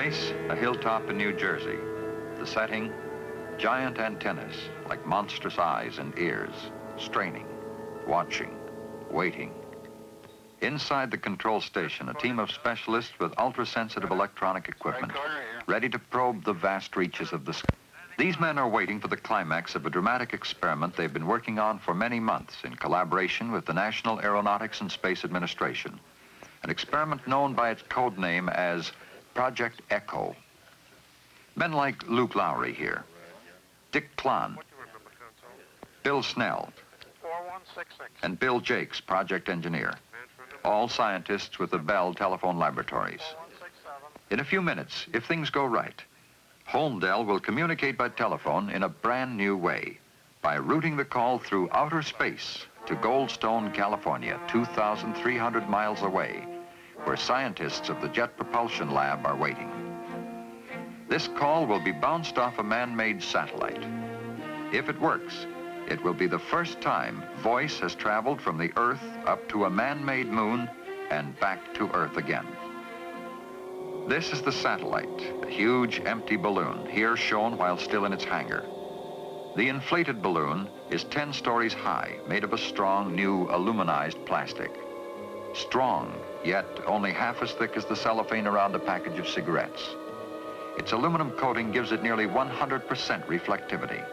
place, a hilltop in New Jersey. The setting, giant antennas like monstrous eyes and ears, straining, watching, waiting. Inside the control station, a team of specialists with ultra-sensitive electronic equipment, ready to probe the vast reaches of the sky. These men are waiting for the climax of a dramatic experiment they've been working on for many months in collaboration with the National Aeronautics and Space Administration, an experiment known by its code name as Project Echo. Men like Luke Lowry here, Dick Klon, Bill Snell, and Bill Jakes, project engineer, all scientists with the Bell Telephone Laboratories. In a few minutes, if things go right, Holmdel will communicate by telephone in a brand new way by routing the call through outer space to Goldstone, California, 2,300 miles away, where scientists of the Jet Propulsion Lab are waiting. This call will be bounced off a man-made satellite. If it works, it will be the first time voice has traveled from the Earth up to a man-made moon and back to Earth again. This is the satellite, a huge empty balloon, here shown while still in its hangar. The inflated balloon is 10 stories high, made of a strong, new aluminized plastic. Strong, yet only half as thick as the cellophane around a package of cigarettes. Its aluminum coating gives it nearly 100% reflectivity.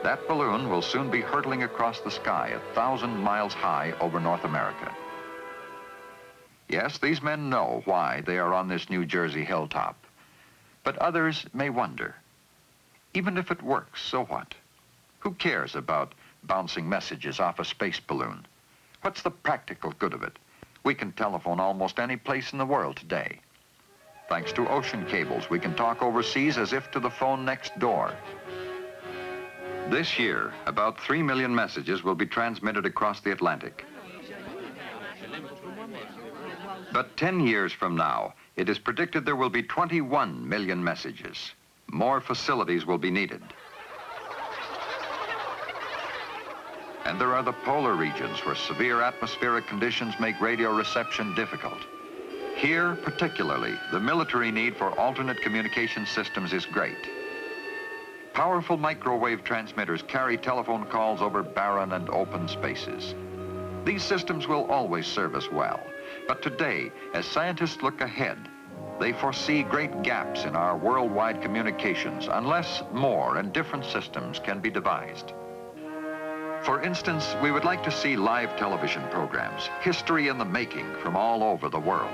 That balloon will soon be hurtling across the sky 1,000 miles high over North America. Yes, these men know why they are on this New Jersey hilltop. But others may wonder, even if it works, so what? Who cares about bouncing messages off a space balloon? What's the practical good of it? We can telephone almost any place in the world today. Thanks to ocean cables, we can talk overseas as if to the phone next door. This year, about 3 million messages will be transmitted across the Atlantic. But 10 years from now, it is predicted there will be 21 million messages. More facilities will be needed. And there are the polar regions where severe atmospheric conditions make radio reception difficult. Here, particularly, the military need for alternate communication systems is great. Powerful microwave transmitters carry telephone calls over barren and open spaces. These systems will always serve us well. But today, as scientists look ahead, they foresee great gaps in our worldwide communications unless more and different systems can be devised. For instance, we would like to see live television programs, history in the making from all over the world.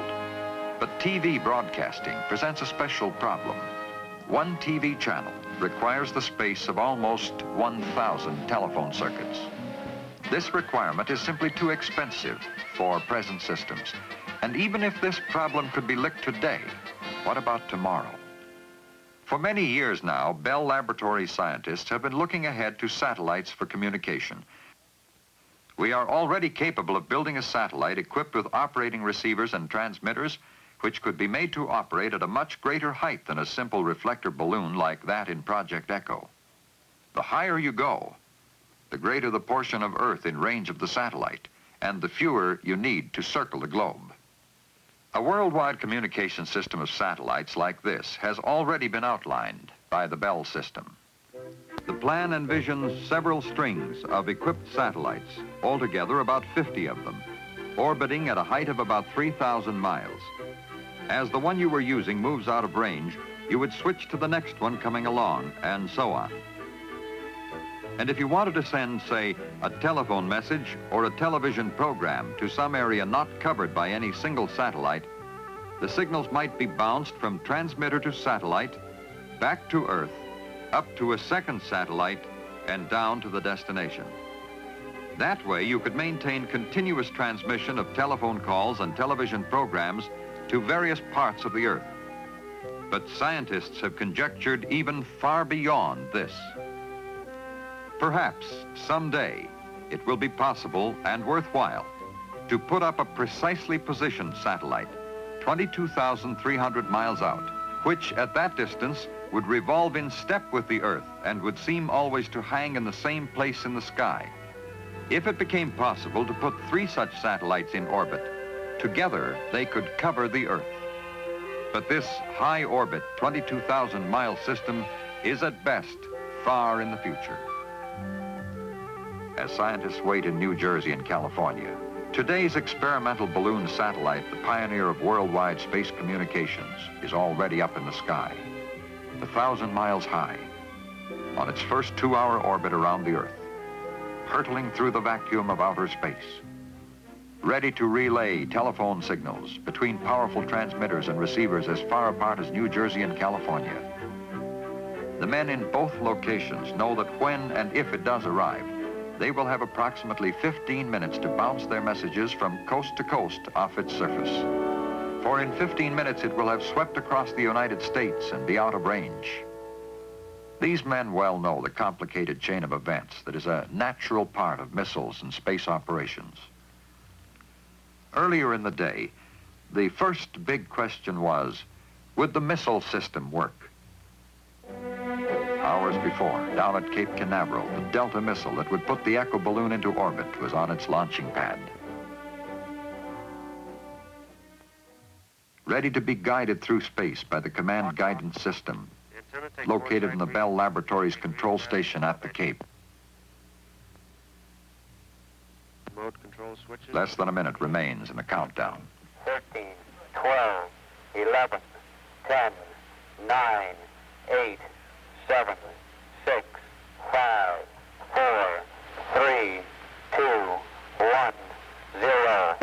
But TV broadcasting presents a special problem. One TV channel requires the space of almost 1,000 telephone circuits. This requirement is simply too expensive for present systems. And even if this problem could be licked today, what about tomorrow? For many years now, Bell Laboratories scientists have been looking ahead to satellites for communication. We are already capable of building a satellite equipped with operating receivers and transmitters which could be made to operate at a much greater height than a simple reflector balloon like that in Project Echo. The higher you go, the greater the portion of Earth in range of the satellite, and the fewer you need to circle the globe. A worldwide communication system of satellites like this has already been outlined by the Bell system. The plan envisions several strings of equipped satellites, altogether about 50 of them, orbiting at a height of about 3,000 miles. As the one you were using moves out of range, you would switch to the next one coming along, and so on. And if you wanted to send, say, a telephone message or a television program to some area not covered by any single satellite, the signals might be bounced from transmitter to satellite, back to Earth, up to a second satellite, and down to the destination. That way, you could maintain continuous transmission of telephone calls and television programs to various parts of the Earth. But scientists have conjectured even far beyond this. Perhaps someday it will be possible and worthwhile to put up a precisely positioned satellite 22,300 miles out, which at that distance would revolve in step with the Earth and would seem always to hang in the same place in the sky. If it became possible to put 3 such satellites in orbit, together they could cover the Earth. But this high-orbit, 22,000-mile system is at best far in the future. As scientists wait in New Jersey and California, today's experimental balloon satellite, the pioneer of worldwide space communications, is already up in the sky, 1,000 miles high, on its first 2-hour orbit around the Earth, hurtling through the vacuum of outer space, ready to relay telephone signals between powerful transmitters and receivers as far apart as New Jersey and California. The men in both locations know that when and if it does arrive, they will have approximately 15 minutes to bounce their messages from coast to coast off its surface. For in 15 minutes, it will have swept across the United States and be out of range. These men well know the complicated chain of events that is a natural part of missiles and space operations. Earlier in the day, the first big question was, would the missile system work? Hours before, down at Cape Canaveral, the Delta missile that would put the Echo balloon into orbit was on its launching pad. Ready to be guided through space by the command guidance system, located in the Bell Laboratories control station at the Cape. Less than a minute remains in the countdown. 13, 12, 11, 10, 9, 8, 7, 6, 5, 4, 3, 2, 1, 0.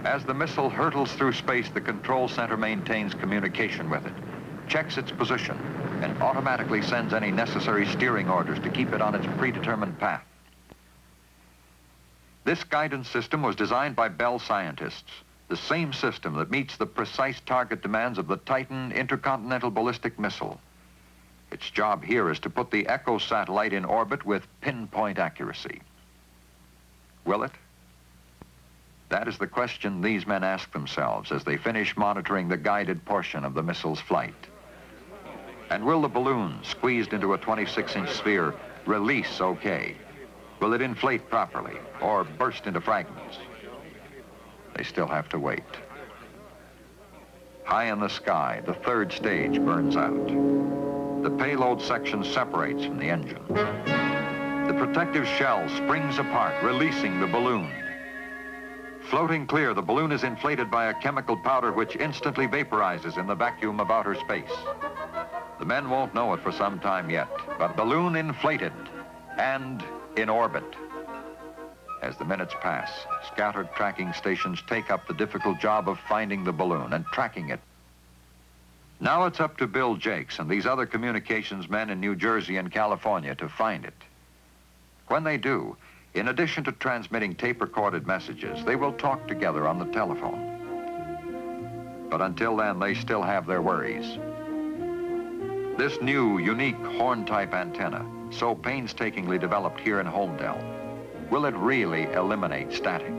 As the missile hurtles through space, the control center maintains communication with it, checks its position, and automatically sends any necessary steering orders to keep it on its predetermined path. This guidance system was designed by Bell scientists, the same system that meets the precise target demands of the Titan intercontinental ballistic missile. Its job here is to put the Echo satellite in orbit with pinpoint accuracy. Will it? That is the question these men ask themselves as they finish monitoring the guided portion of the missile's flight. And will the balloon, squeezed into a 26-inch sphere, release okay? Will it inflate properly or burst into fragments? They still have to wait. High in the sky, the third stage burns out. The payload section separates from the engine. The protective shell springs apart, releasing the balloon. Floating clear, the balloon is inflated by a chemical powder which instantly vaporizes in the vacuum of outer space. The men won't know it for some time yet, but balloon inflated and in orbit. As the minutes pass, scattered tracking stations take up the difficult job of finding the balloon and tracking it. Now it's up to Bill Jakes and these other communications men in New Jersey and California to find it. When they do, in addition to transmitting tape-recorded messages, they will talk together on the telephone. But until then, they still have their worries. This new, unique horn-type antenna, so painstakingly developed here in Holmdel, will it really eliminate static?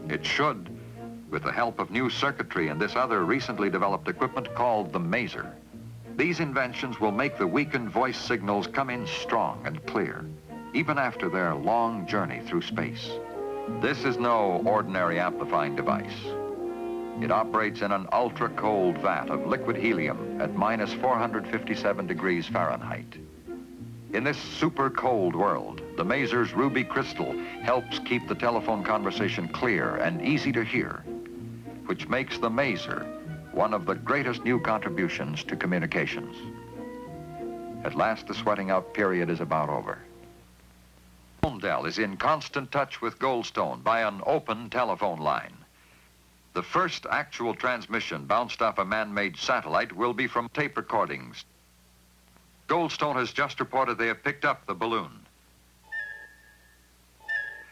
It should, with the help of new circuitry and this other recently developed equipment called the maser. These inventions will make the weakened voice signals come in strong and clear, even after their long journey through space. This is no ordinary amplifying device. It operates in an ultra-cold vat of liquid helium at minus 457 degrees Fahrenheit. In this super cold world, the maser's ruby crystal helps keep the telephone conversation clear and easy to hear, which makes the maser one of the greatest new contributions to communications. At last, the sweating out period is about over. Holmdel is in constant touch with Goldstone by an open telephone line. The first actual transmission bounced off a man-made satellite will be from tape recordings. Goldstone has just reported they have picked up the balloon.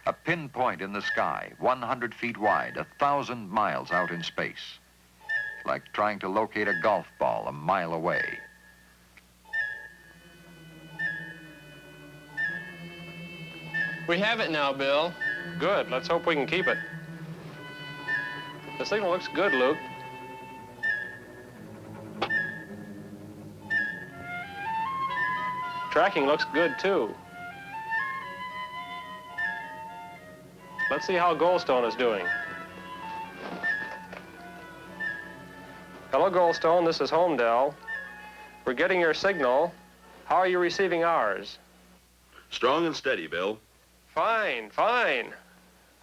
A pinpoint in the sky, 100 feet wide, 1,000 miles out in space. Like trying to locate a golf ball a mile away. We have it now, Bill. Good. Let's hope we can keep it. The signal looks good, Luke. Tracking looks good, too. Let's see how Goldstone is doing. Hello, Goldstone. This is Homedale. We're getting your signal. How are you receiving ours? Strong and steady, Bill. Fine, fine.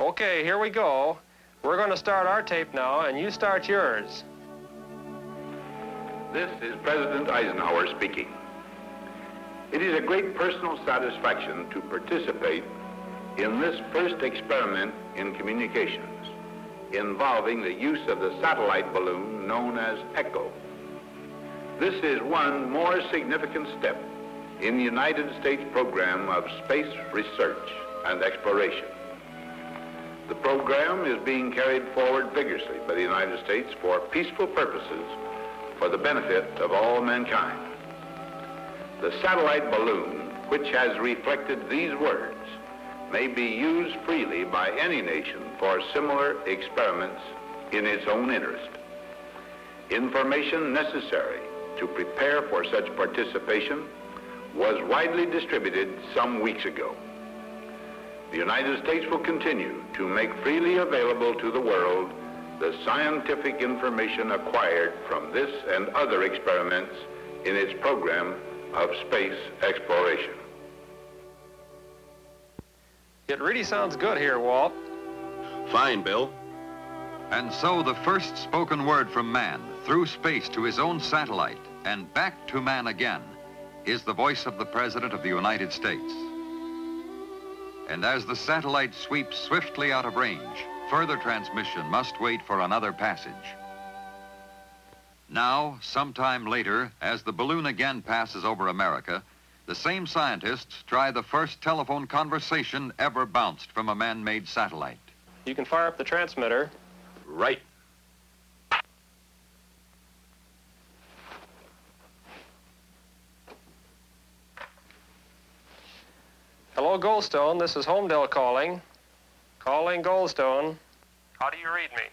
Okay, here we go. We're going to start our tape now, and you start yours. This is President Eisenhower speaking. It is a great personal satisfaction to participate in this first experiment in communications involving the use of the satellite balloon known as ECHO. This is one more significant step in the United States program of space research and exploration. The program is being carried forward vigorously by the United States for peaceful purposes for the benefit of all mankind. The satellite balloon, which has reflected these words, may be used freely by any nation for similar experiments in its own interest. Information necessary to prepare for such participation was widely distributed some weeks ago. The United States will continue to make freely available to the world the scientific information acquired from this and other experiments in its program of space exploration. It really sounds good here, Walt. Fine, Bill. And so the first spoken word from man through space to his own satellite and back to man again is the voice of the President of the United States. And as the satellite sweeps swiftly out of range, further transmission must wait for another passage. Now, sometime later, as the balloon again passes over America, the same scientists try the first telephone conversation ever bounced from a man-made satellite. You can fire up the transmitter. Right. Hello, Goldstone. This is Homedale calling. Calling Goldstone. How do you read me?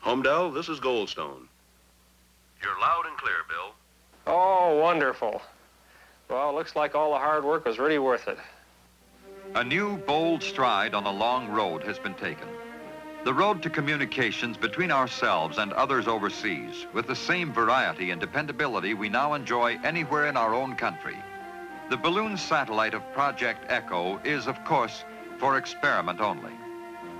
Homedale, this is Goldstone. You're loud and clear, Bill. Oh, wonderful. Well, it looks like all the hard work was really worth it. A new, bold stride on a long road has been taken. The road to communications between ourselves and others overseas with the same variety and dependability we now enjoy anywhere in our own country. The balloon satellite of Project ECHO is, of course, for experiment only.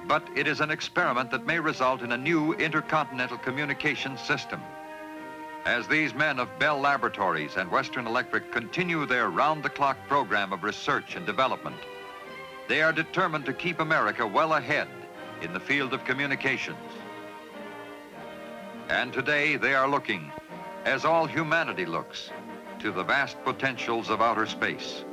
But it is an experiment that may result in a new intercontinental communications system. As these men of Bell Laboratories and Western Electric continue their round-the-clock program of research and development, they are determined to keep America well ahead in the field of communications. And today they are looking, as all humanity looks, to the vast potentials of outer space.